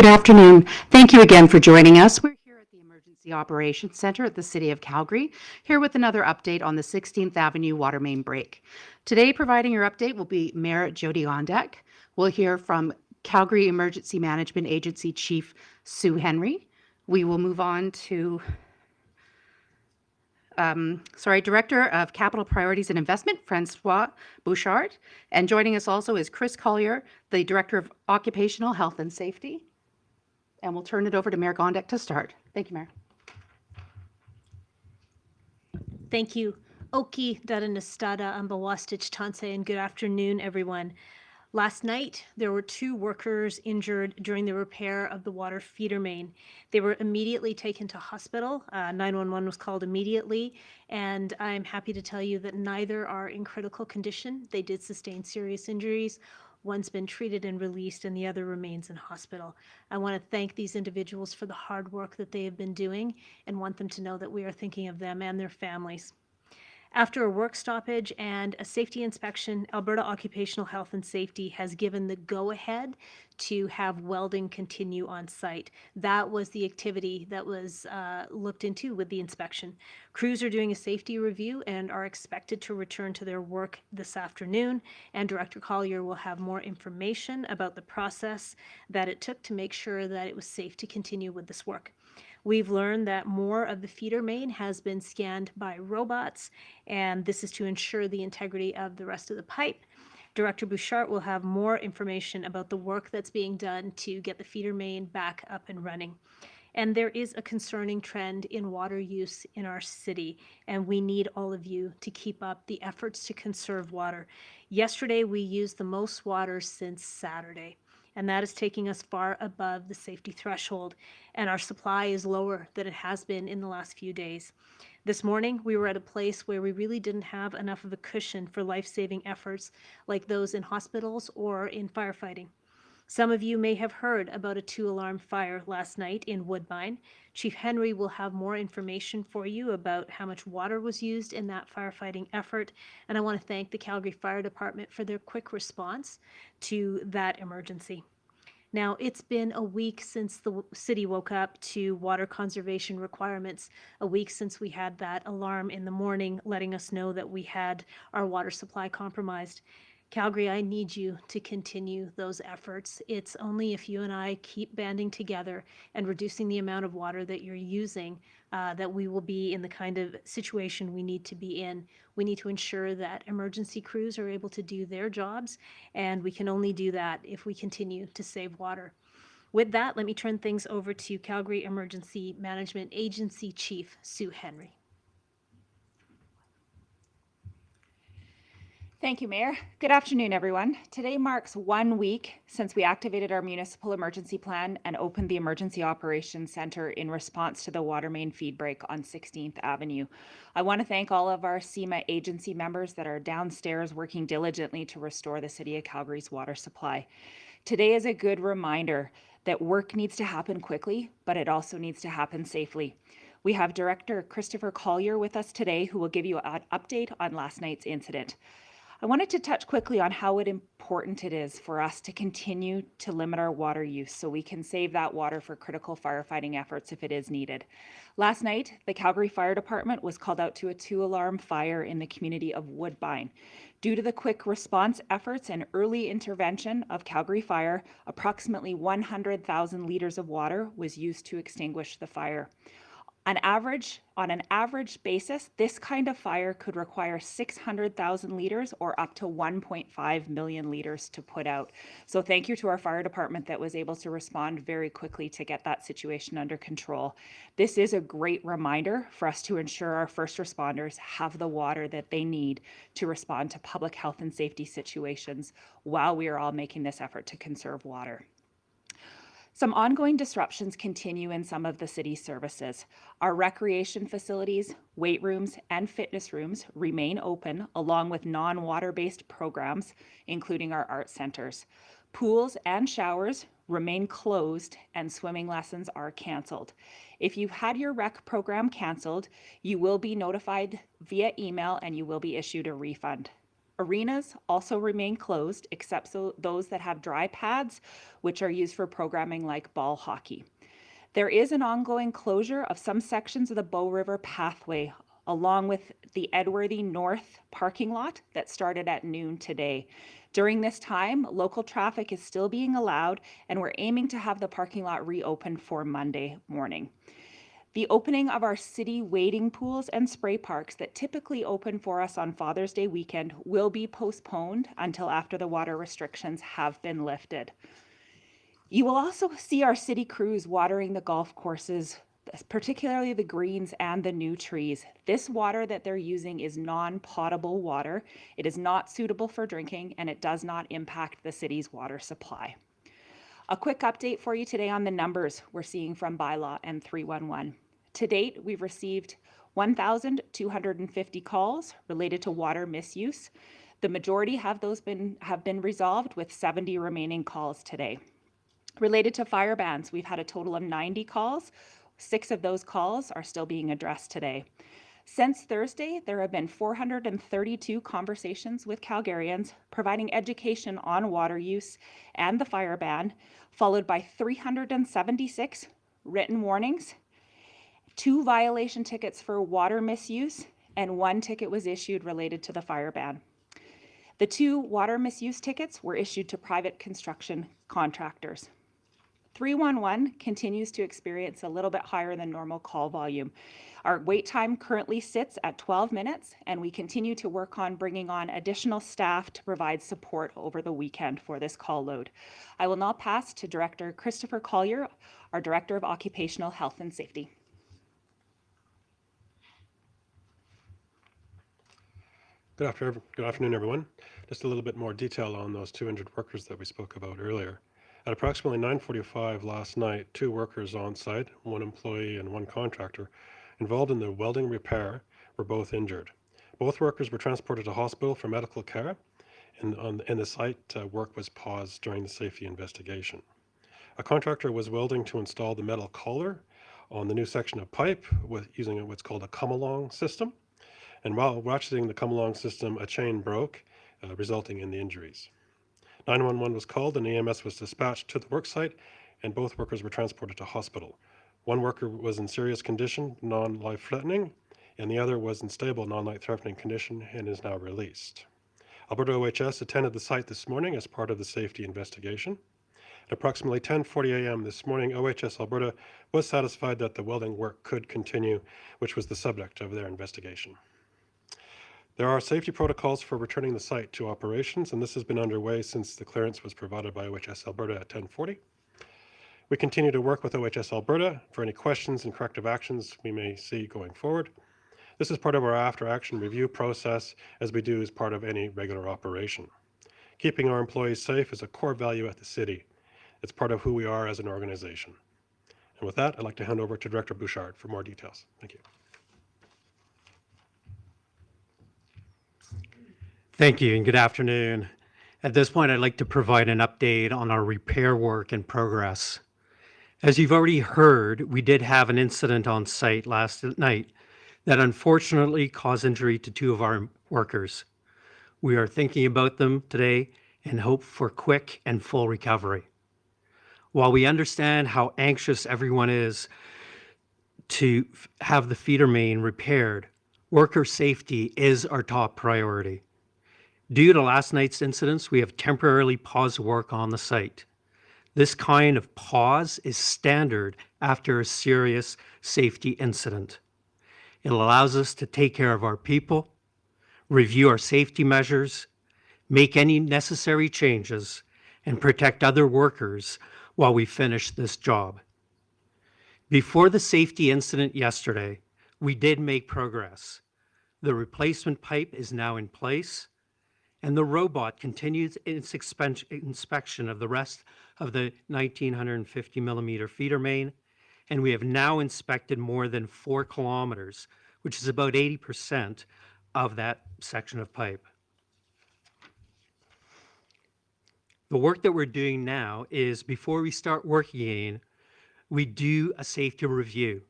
Good afternoon. Thank you again for joining us. We're here at the Emergency Operations Center at the City of Calgary, here with another update on the 16th Avenue water main break. Today, providing your update will be Mayor Jody Gondek. We'll hear from Calgary Emergency Management Agency Chief Sue Henry. We will move on to Director of Capital Priorities and Investment, Francois Bouchard. And joining us also is Chris Collier, the Director of Occupational Health and Safety. And we'll turn it over to Mayor Gondek to start. Thank you, Mayor. Thank you. Oki Daranastada Ambawastich Tanse, and good afternoon, everyone. Last night, there were 2 workers injured during the repair of the water feeder main. They were immediately taken to hospital. 911 was called immediately, and I'm happy to tell you that neither are in critical condition. They did sustain serious injuries. One's been treated and released, and the other remains in hospital. I want to thank these individuals for the hard work that they have been doing and want them to know that we are thinking of them and their families. After a work stoppage and a safety inspection, Alberta Occupational Health and Safety has given the go-ahead to have welding continue on site. That was the activity that was looked into with the inspection. Crews are doing a safety review and are expected to return to their work this afternoon, and Director Collier will have more information about the process that it took to make sure that it was safe to continue with this work. We've learned that more of the feeder main has been scanned by robots, and this is to ensure the integrity of the rest of the pipe. Director Bouchard will have more information about the work that's being done to get the feeder main back up and running. And there is a concerning trend in water use in our city, and we need all of you to keep up the efforts to conserve water. Yesterday, we used the most water since Saturday, and that is taking us far above the safety threshold, and our supply is lower than it has been in the last few days. This morning, we were at a place where we really didn't have enough of a cushion for life-saving efforts like those in hospitals or in firefighting. Some of you may have heard about a 2-alarm fire last night in Woodbine. Chief Henry will have more information for you about how much water was used in that firefighting effort, and I want to thank the Calgary Fire Department for their quick response to that emergency. Now, it's been a week since the city woke up to water conservation requirements, a week since we had that alarm in the morning letting us know that we had our water supply compromised. Calgary, I need you to continue those efforts. It's only if you and I keep banding together and reducing the amount of water that you're using that we will be in the kind of situation we need to be in. We need to ensure that emergency crews are able to do their jobs, and we can only do that if we continue to save water. With that, let me turn things over to Calgary Emergency Management Agency Chief Sue Henry. Thank you, Mayor. Good afternoon, everyone. Today marks 1 week since we activated our municipal emergency plan and opened the Emergency Operations Center in response to the water main feed break on 16th Avenue. I want to thank all of our CEMA agency members that are downstairs working diligently to restore the City of Calgary's water supply. Today is a good reminder that work needs to happen quickly, but it also needs to happen safely. We have Director Christopher Collier with us today, who will give you an update on last night's incident. I wanted to touch quickly on how important it is for us to continue to limit our water use so we can save that water for critical firefighting efforts if it is needed. Last night, the Calgary Fire Department was called out to a 2-alarm fire in the community of Woodbine. Due to the quick response efforts and early intervention of Calgary Fire, approximately 100,000 liters of water was used to extinguish the fire. On an average basis, this kind of fire could require 600,000 liters or up to 1.5 million liters to put out. So thank you to our fire department that was able to respond very quickly to get that situation under control. This is a great reminder for us to ensure our first responders have the water that they need to respond to public health and safety situations while we are all making this effort to conserve water. Some ongoing disruptions continue in some of the city's services. Our recreation facilities, weight rooms, and fitness rooms remain open, along with non-water-based programs, including our art centers. Pools and showers remain closed, and swimming lessons are canceled. If you've had your rec program canceled, you will be notified via email and you will be issued a refund. Arenas also remain closed, except those that have dry pads, which are used for programming like ball hockey. There is an ongoing closure of some sections of the Bow River pathway, along with the Edworthy North parking lot that started at noon today. During this time, local traffic is still being allowed, and we're aiming to have the parking lot reopened for Monday morning. The opening of our city wading pools and spray parks that typically open for us on Father's Day weekend will be postponed until after the water restrictions have been lifted. You will also see our city crews watering the golf courses, particularly the greens and the new trees. This water that they're using is non-potable water. It is not suitable for drinking, and it does not impact the city's water supply. A quick update for you today on the numbers we're seeing from Bylaw and 311. To date, we've received 1,250 calls related to water misuse. The majority have been resolved, with 70 remaining calls today. Related to fire bans, we've had a total of 90 calls. 6 of those calls are still being addressed today. Since Thursday, there have been 432 conversations with Calgarians providing education on water use and the fire ban, followed by 376 written warnings, 2 violation tickets for water misuse, and 1 ticket was issued related to the fire ban. The 2 water misuse tickets were issued to private construction contractors. 311 continues to experience a little bit higher than normal call volume. Our wait time currently sits at 12 minutes, and we continue to work on bringing on additional staff to provide support over the weekend for this call load. I will now pass to Director Christopher Collier, our Director of Occupational Health and Safety. Good afternoon, everyone. Just a little bit more detail on those 2 injured workers that we spoke about earlier. At approximately 9:45 last night, 2 workers on site, 1 employee and 1 contractor, involved in the welding repair were both injured. Both workers were transported to hospital for medical care, and the site work was paused during the safety investigation. A contractor was welding to install the metal collar on the new section of pipe using what's called a come-along system. And while ratcheting the come-along system, a chain broke, resulting in the injuries. 911 was called and EMS was dispatched to the worksite, and both workers were transported to hospital. 1 worker was in serious condition, non-life-threatening, and the other was in stable, non-life-threatening condition and is now released. Alberta OHS attended the site this morning as part of the safety investigation. At approximately 10:40 a.m. this morning, OHS Alberta was satisfied that the welding work could continue, which was the subject of their investigation. There are safety protocols for returning the site to operations, and this has been underway since the clearance was provided by OHS Alberta at 10:40. We continue to work with OHS Alberta for any questions and corrective actions we may see going forward. This is part of our after-action review process, as we do as part of any regular operation. Keeping our employees safe is a core value at the city. It's part of who we are as an organization. And with that, I'd like to hand over to Director Bouchard for more details. Thank you. Thank you and good afternoon. At this point, I'd like to provide an update on our repair work in progress. As you've already heard, we did have an incident on site last night that unfortunately caused injury to 2 of our workers. We are thinking about them today and hope for quick and full recovery. While we understand how anxious everyone is to have the feeder main repaired, worker safety is our top priority. Due to last night's incidents, we have temporarily paused work on the site. This kind of pause is standard after a serious safety incident. It allows us to take care of our people, review our safety measures, make any necessary changes, and protect other workers while we finish this job. Before the safety incident yesterday, we did make progress. The replacement pipe is now in place, and the robot continues its inspection of the rest of the 1950 millimeter feeder main, and we have now inspected more than 4 kilometers, which is about 80% of that section of pipe. The work that we're doing now is, before we start work again, we do a safety review.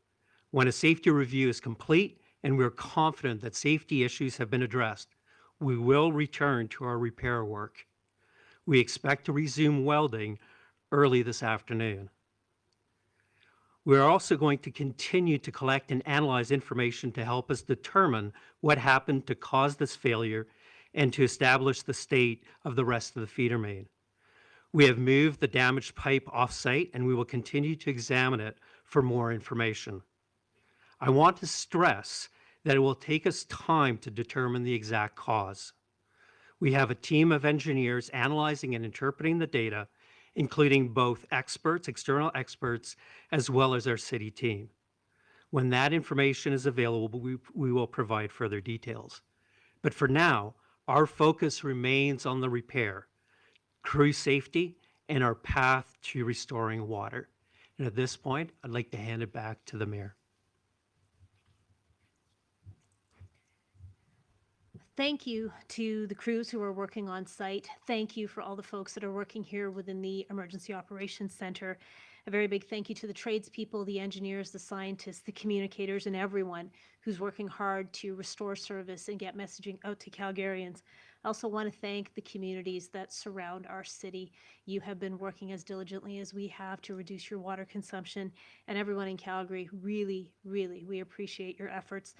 When a safety review is complete and we're confident that safety issues have been addressed, we will return to our repair work. We expect to resume welding early this afternoon. We are also going to continue to collect and analyze information to help us determine what happened to cause this failure and to establish the state of the rest of the feeder main. We have moved the damaged pipe off-site and we will continue to examine it for more information. I want to stress that it will take us time to determine the exact cause. We have a team of engineers analyzing and interpreting the data, including both experts, external experts, as well as our city team. When that information is available, we will provide further details. But for now, our focus remains on the repair, crew safety, and our path to restoring water. And at this point, I'd like to hand it back to the mayor. Thank you to the crews who are working on site. Thank you for all the folks that are working here within the Emergency Operations Center. A very big thank you to the tradespeople, the engineers, the scientists, the communicators, and everyone who's working hard to restore service and get messaging out to Calgarians. I also want to thank the communities that surround our city. You have been working as diligently as we have to reduce your water consumption, and everyone in Calgary, really, we appreciate your efforts.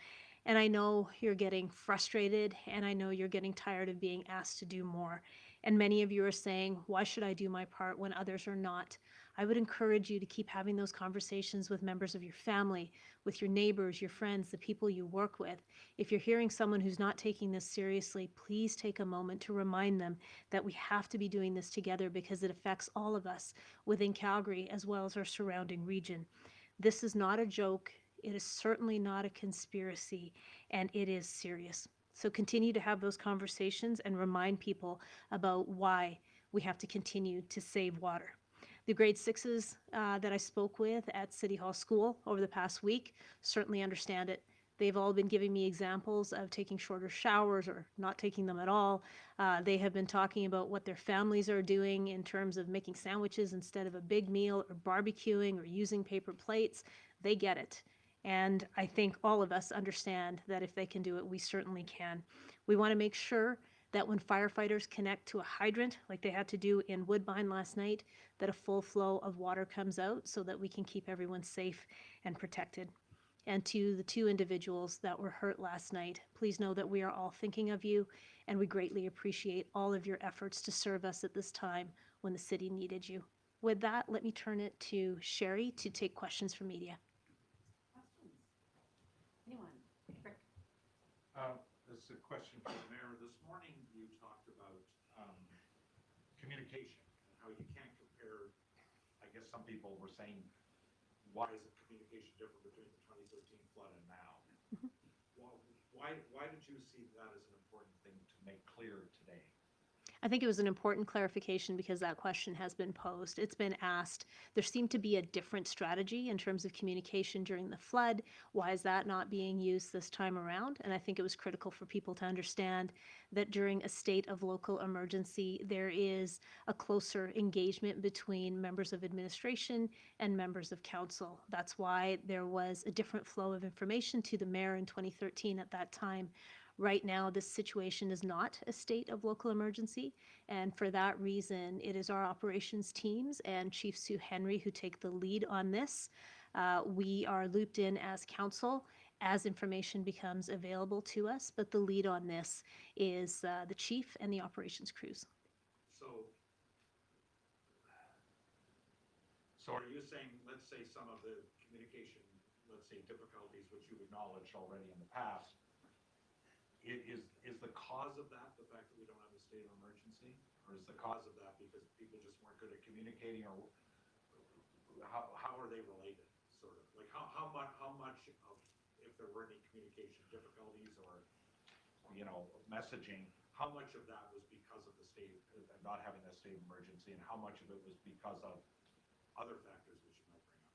And I know you're getting frustrated, and I know you're getting tired of being asked to do more. And many of you are saying, why should I do my part when others are not? I would encourage you to keep having those conversations with members of your family, with your neighbors, your friends, the people you work with. If you're hearing someone who's not taking this seriously, please take a moment to remind them that we have to be doing this together because it affects all of us within Calgary as well as our surrounding region. This is not a joke. It is certainly not a conspiracy, and it is serious. So continue to have those conversations and remind people about why we have to continue to save water. The grade sixes that I spoke with at City Hall School over the past week certainly understand it. They've all been giving me examples of taking shorter showers or not taking them at all. They have been talking about what their families are doing in terms of making sandwiches instead of a big meal or barbecuing or using paper plates. They get it. And I think all of us understand that if they can do it, we certainly can. We want to make sure that when firefighters connect to a hydrant, like they had to do in Woodbine last night, that a full flow of water comes out so that we can keep everyone safe and protected. And to the two individuals that were hurt last night, please know that we are all thinking of you, and we greatly appreciate all of your efforts to serve us at this time when the city needed you. With that, let me turn it to Sherry to take questions from media. This is a question for the mayor. This morning you talked about communication and how you can't compare. I guess some people were saying, why is the communication different between the 2013 flood and now? Well, why did you see that as an important thing to make clear today? I think it was an important clarification because that question has been posed. It's been asked. There seemed to be a different strategy in terms of communication during the flood. Why is that not being used this time around? And I think it was critical for people to understand that during a state of local emergency, there is a closer engagement between members of administration and members of council. That's why there was a different flow of information to the mayor in 2013 at that time. Right now, this situation is not a state of local emergency, and for that reason, it is our operations teams and Chief Sue Henry who take the lead on this. We are looped in as council as information becomes available to us, but the lead on this is the chief and the operations crews. So are you saying, let's say some of the communication, let's say difficulties which you've acknowledged already in the past, is the cause of that the fact that we don't have a state of emergency? Or is the cause of that because people just weren't good at communicating, or how are they related, sort of? Like how much of, if there were any communication difficulties or, you know, messaging, how much of that was because of the state, not having a state of emergency, and how much of it was because of other factors which you might bring up?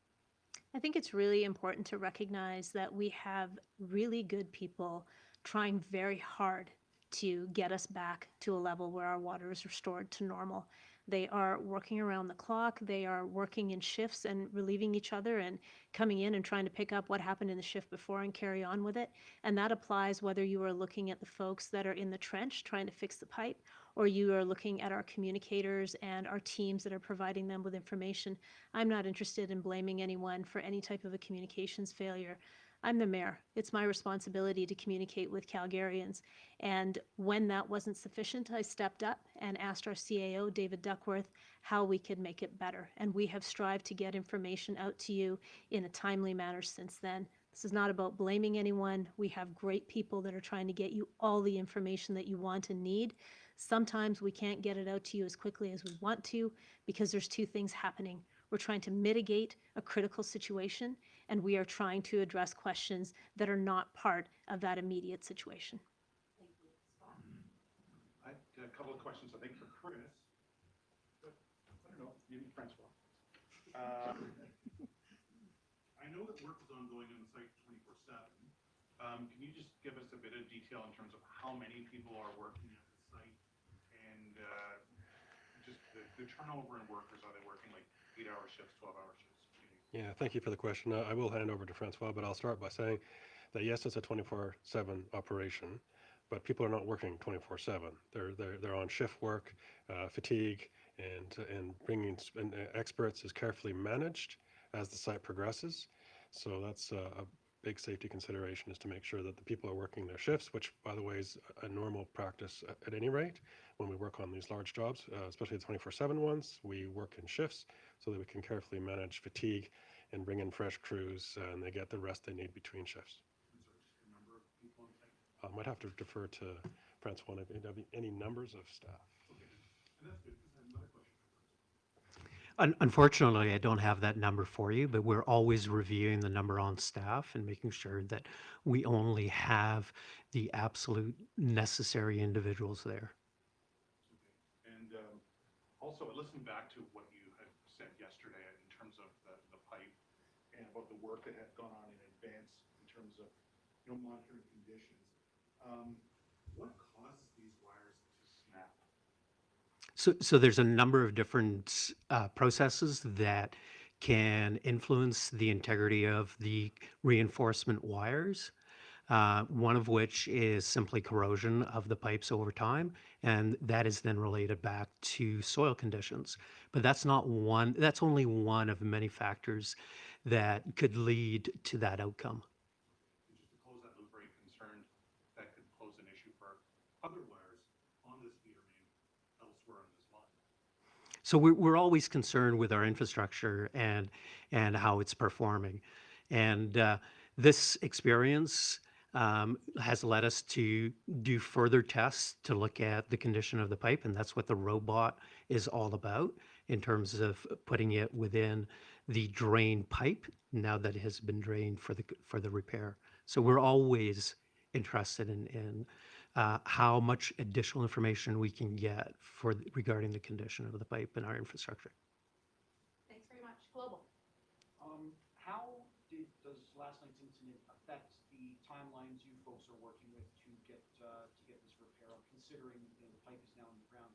I think it's really important to recognize that we have really good people trying very hard to get us back to a level where our water is restored to normal. They are working around the clock. They are working in shifts and relieving each other and coming in and trying to pick up what happened in the shift before and carry on with it. And that applies whether you are looking at the folks that are in the trench trying to fix the pipe, or you are looking at our communicators and our teams that are providing them with information. I'm not interested in blaming anyone for any type of a communications failure. I'm the mayor. It's my responsibility to communicate with Calgarians. And when that wasn't sufficient, I stepped up and asked our CAO, David Duckworth, how we could make it better. And we have strived to get information out to you in a timely manner since then. This is not about blaming anyone. We have great people that are trying to get you all the information that you want and need. Sometimes we can't get it out to you as quickly as we want to because there's two things happening. We're trying to mitigate a critical situation, and we are trying to address questions that are not part of that immediate situation. I got a couple of questions, I think, for Chris. But I don't know, maybe Francois. I know that work is ongoing on the site 24/7. Can you just give us a bit of detail in terms of how many people are working at the site and just the turnover in workers? Are they working like 8-hour shifts, 12-hour shifts? Yeah, thank you for the question. I will hand over to Francois, but I'll start by saying that yes, it's a 24/7 operation, but people are not working 24/7. They're on shift work, fatigue, and bringing experts is carefully managed as the site progresses. So that's a big safety consideration, is to make sure that the people are working their shifts, which by the way is a normal practice at any rate. When we work on these large jobs, especially the 24/7 ones, we work in shifts so that we can carefully manage fatigue and bring in fresh crews, and they get the rest they need between shifts. I might have to defer to Francois if there be any numbers of staff. Unfortunately, I don't have that number for you, but we're always reviewing the number on staff and making sure that we only have the absolute necessary individuals there. And also, I listened back to what you had said yesterday in terms of the pipe and about the work that had gone on in advance in terms of monitoring conditions. What causes these wires to snap? So there's a number of different processes that can influence the integrity of the reinforcement wires. One of which is simply corrosion of the pipes over time, and that is then related back to soil conditions. But that's only one of many factors that could lead to that outcome. Just to close that loop, are you concerned that could pose an issue for other wires on this feeder main elsewhere on this line? So we're always concerned with our infrastructure and how it's performing. And this experience has led us to do further tests to look at the condition of the pipe, and that's what the robot is all about in terms of putting it within the drain pipe now that it has been drained for the repair. So we're always interested in how much additional information we can get regarding the condition of the pipe in our infrastructure. Thanks very much. Global. How does last night's incident affect the timelines you folks are working with to get this repair up, considering the pipe is now in the ground?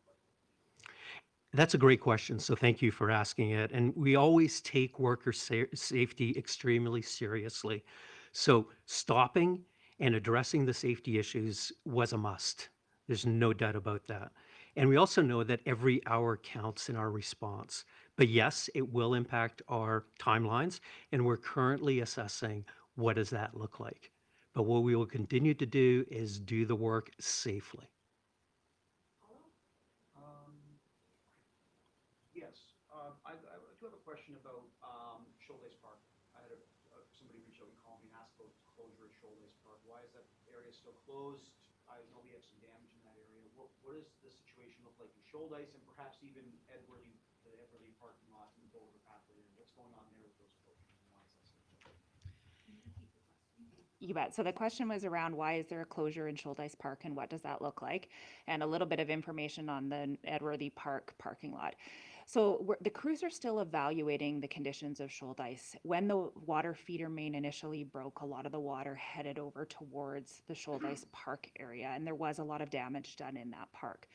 That's a great question. So thank you for asking it. And we always take worker safety extremely seriously. So stopping and addressing the safety issues was a must. There's no doubt about that. And we also know that every hour counts in our response. But yes, it will impact our timelines, and we're currently assessing what does that look like. But what we will continue to do is do the work safely. Yes, I do have a question about Shoalhays Park. I had somebody reach out and call me and ask about the closure at Shoalhays Park. Why is that area still closed? I know we have some damage in that area. What does the situation look like in Shoalhays and perhaps even the Edworthy parking lot and the Boulder pathway? What's going on there with those closures and why is that still closed? You bet. So the question was around why is there a closure in Shoalhays Park and what does that look like? And a little bit of information on the Edworthy Park parking lot. So the crews are still evaluating the conditions of Shoalhays. When the water feeder main initially broke, a lot of the water headed over towards the Shoalhays Park area, and there was a lot of damage done in that park.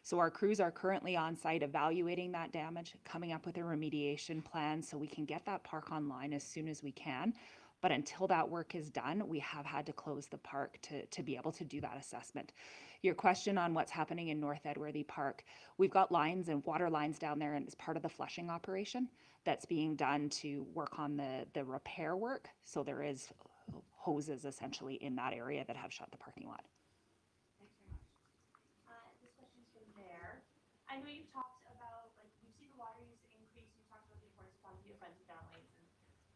So our crews are currently on site evaluating that damage, coming up with a remediation plan so we can get that park online as soon as we can. But until that work is done, we have had to close the park to be able to do that assessment. Your question on what's happening in North Edworthy Park, we've got lines and water lines down there, and it's part of the flushing operation that's being done to work on the repair work. So there is hoses essentially in that area that have shut the parking lot. Thanks very much. This question's from Bear. I know you've talked about, like, you've seen the water use increase, you've talked about the importance of talking to your friends and families,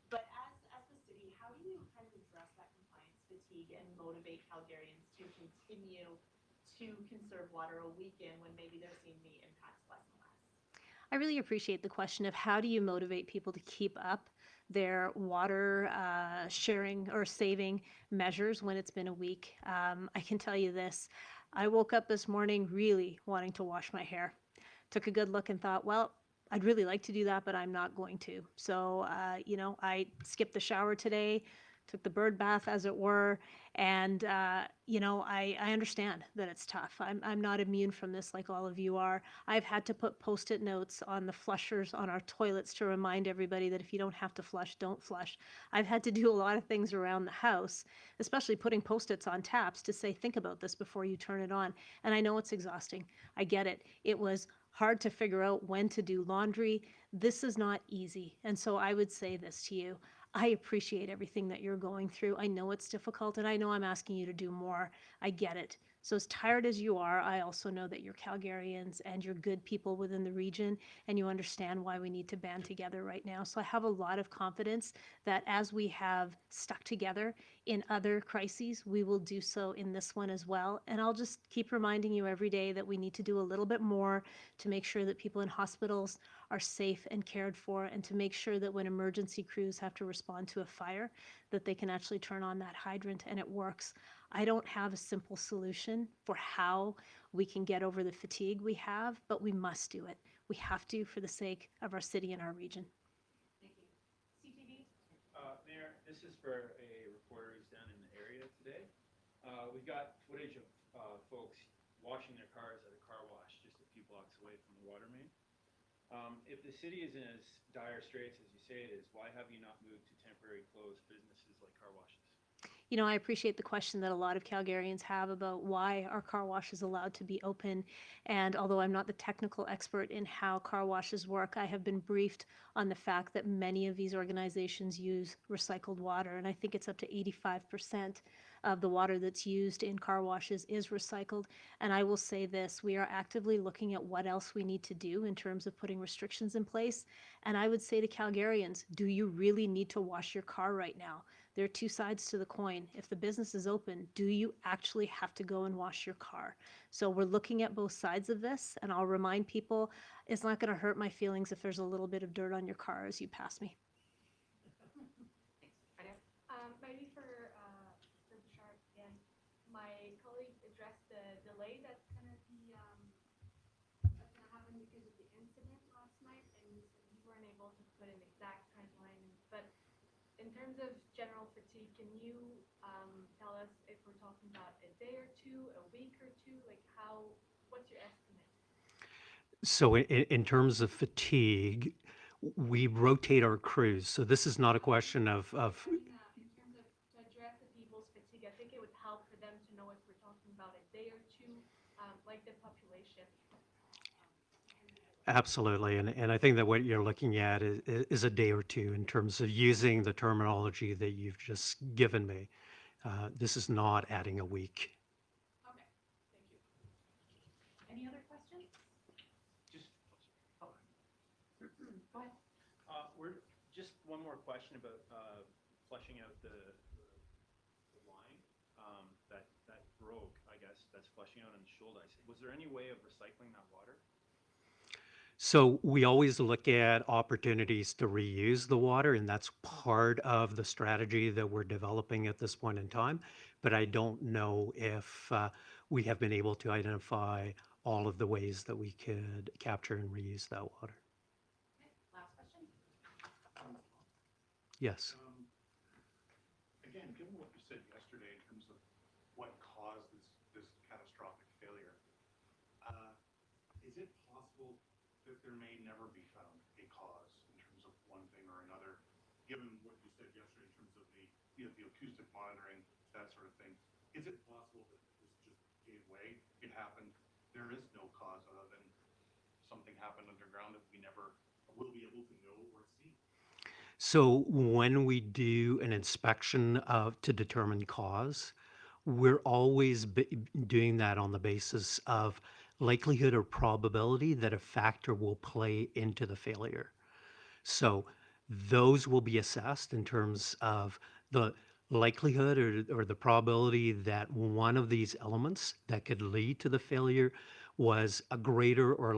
but as the city, how do you kind of address that compliance fatigue and motivate Calgarians to continue to conserve water a weekend when maybe they're seeing the impacts less and less? I really appreciate the question of how do you motivate people to keep up their water sharing or saving measures when it's been a week. I can tell you this. I woke up this morning really wanting to wash my hair. Took a good look and thought, well, I'd really like to do that, but I'm not going to. So, I skipped the shower today, took the bird bath, as it were, and I understand that it's tough. I'm not immune from this like all of you are. I've had to put Post-it notes on the flushers on our toilets to remind everybody that if you don't have to flush, don't flush. I've had to do a lot of things around the house, especially putting Post-its on taps to say, think about this before you turn it on. And I know it's exhausting. I get it. It was hard to figure out when to do laundry. This is not easy. And so I would say this to you. I appreciate everything that you're going through. I know it's difficult, and I know I'm asking you to do more. I get it. So as tired as you are, I also know that you're Calgarians and you're good people within the region, and you understand why we need to band together right now. So I have a lot of confidence that as we have stuck together in other crises, we will do so in this one as well. And I'll just keep reminding you every day that we need to do a little bit more to make sure that people in hospitals are safe and cared for, and to make sure that when emergency crews have to respond to a fire, that they can actually turn on that hydrant and it works. I don't have a simple solution for how we can get over the fatigue we have, but we must do it. We have to for the sake of our city and our region. Thank you. CTV? Mayor, this is for a reporter who's down in the area today. We got footage of folks washing their cars at a car wash just a few blocks away from the water main. If the city is in as dire straits as you say it is, why have you not moved to temporary closed businesses like car washes? You know, I appreciate the question that a lot of Calgarians have about why are car washes allowed to be open. And although I'm not the technical expert in how car washes work, I have been briefed on the fact that many of these organizations use recycled water. And I think it's up to 85% of the water that's used in car washes is recycled. And I will say this, we are actively looking at what else we need to do in terms of putting restrictions in place. And I would say to Calgarians, do you really need to wash your car right now? There are two sides to the coin. If the business is open, do you actually have to go and wash your car? So we're looking at both sides of this, and I'll remind people, it's not going to hurt my feelings if there's a little bit of dirt on your car as you pass me. Maybe for Bouchard again, my colleague addressed the delay that's gonna happen because of the incident last night, and you said you weren't able to put an exact timeline, but in terms of general fatigue, can you tell us if we're talking about a day or two, a week or two, like what's your estimate? So in terms of fatigue, we rotate our crews. So this is not a question of In terms of to address the people's fatigue, I think it would help for them to know if we're talking about a day or two, like the population. absolutely. And I think that what you're looking at is a day or two in terms of using the terminology that you've just given me. This is not adding a week. Okay, thank you. Any other questions? Just Go ahead. we're just one more question about flushing out the line that broke, I guess, that's flushing out on the shoulder. Was there any way of recycling that water? So we always look at opportunities to reuse the water, and that's part of the strategy that we're developing at this point in time. But I don't know if we have been able to identify all of the ways that we could capture and reuse that water. Okay, last question. Yes. Again, given what you said yesterday in terms of what caused this catastrophic failure, possible that there may never be found a cause in terms of one thing or another, given what you said yesterday in terms of the acoustic monitoring, that sort of thing? Is it possible that this just gave way? It happened. There is no cause other than something happened underground that we never will be able to know or see. So when we do an inspection to determine cause, we're always doing that on the basis of likelihood or probability that a factor will play into the failure. So those will be assessed in terms of the likelihood or the probability that one of these elements that could lead to the failure was a greater or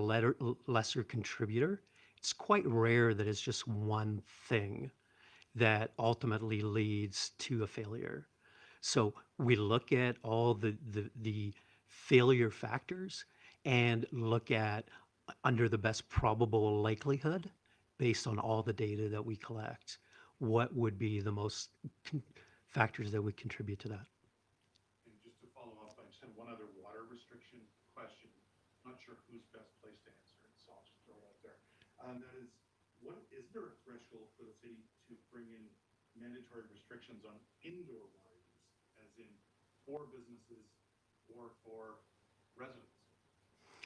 lesser contributor. It's quite rare that it's just one thing that ultimately leads to a failure. So we look at all the failure factors and look at under the best probable likelihood based on all the data that we collect, what would be the most factors that would contribute to that. And just to follow up, I just have one other water restriction question. Not sure who's best placed to answer it, so I'll just throw it out there. That is, is there a threshold for the city to bring in mandatory restrictions on indoor water use, as in for businesses or for residents?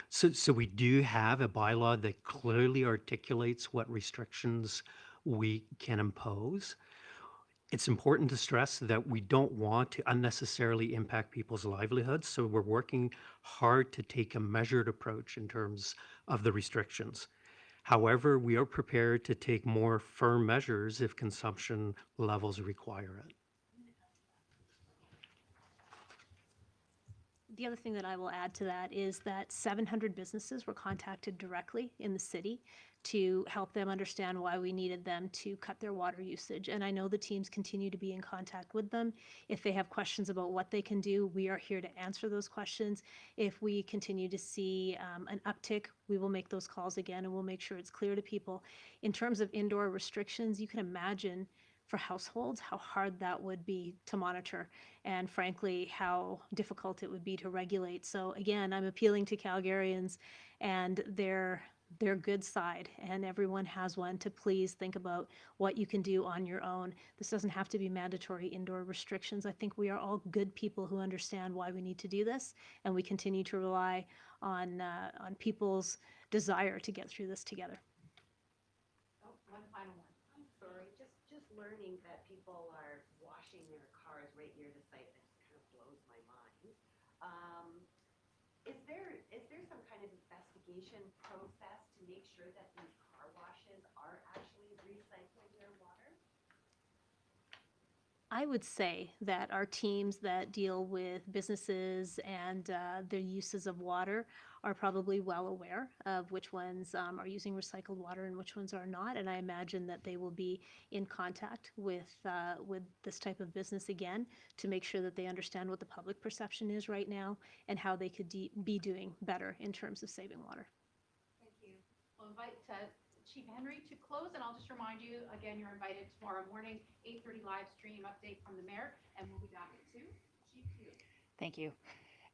So we do have a bylaw that clearly articulates what restrictions we can impose. It's important to stress that we don't want to unnecessarily impact people's livelihoods, so we're working hard to take a measured approach in terms of the restrictions. However, we are prepared to take more firm measures if consumption levels require it. The other thing that I will add to that is that 700 businesses were contacted directly in the city to help them understand why we needed them to cut their water usage. And I know the teams continue to be in contact with them. If they have questions about what they can do, we are here to answer those questions. If we continue to see an uptick, we will make those calls again and we'll make sure it's clear to people. In terms of indoor restrictions, you can imagine for households how hard that would be to monitor and frankly how difficult it would be to regulate. So again, I'm appealing to Calgarians and their good side, and everyone has one, to please think about what you can do on your own. This doesn't have to be mandatory indoor restrictions. I think we are all good people who understand why we need to do this, and we continue to rely on people's desire to get through this together. Oh, one final one. I'm sorry, just learning that people are washing their cars right near the site, that just kind of blows my mind. Is there some kind of investigation process to make sure that these car washes are actually recycling their water? I would say that our teams that deal with businesses and their uses of water are probably well aware of which ones are using recycled water and which ones are not. And I imagine that they will be in contact with this type of business again to make sure that they understand what the public perception is right now and how they could be doing better in terms of saving water. Thank you. We'll invite Chief Henry to close, and I'll just remind you, again, you're invited tomorrow morning, 8:30 live stream update from the mayor, and we'll be back at 2. Chief, you. Thank you.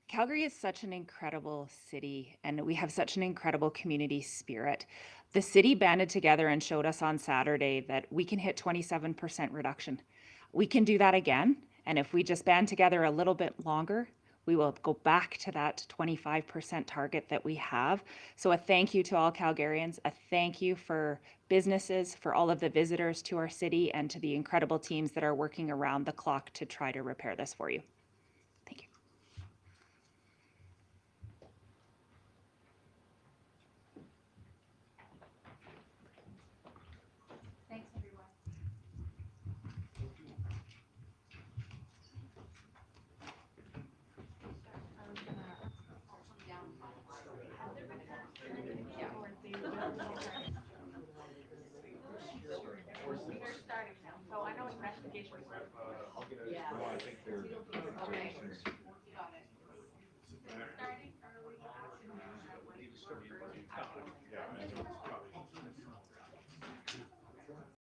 Calgary is such an incredible city, and we have such an incredible community spirit. The city banded together and showed us on Saturday that we can hit 27% reduction. We can do that again, and if we just band together a little bit longer, we will go back to that 25% target that we have. So a thank you to all Calgarians, a thank you for businesses, for all of the visitors to our city, and to the incredible teams that are working around the clock to try to repair this for you.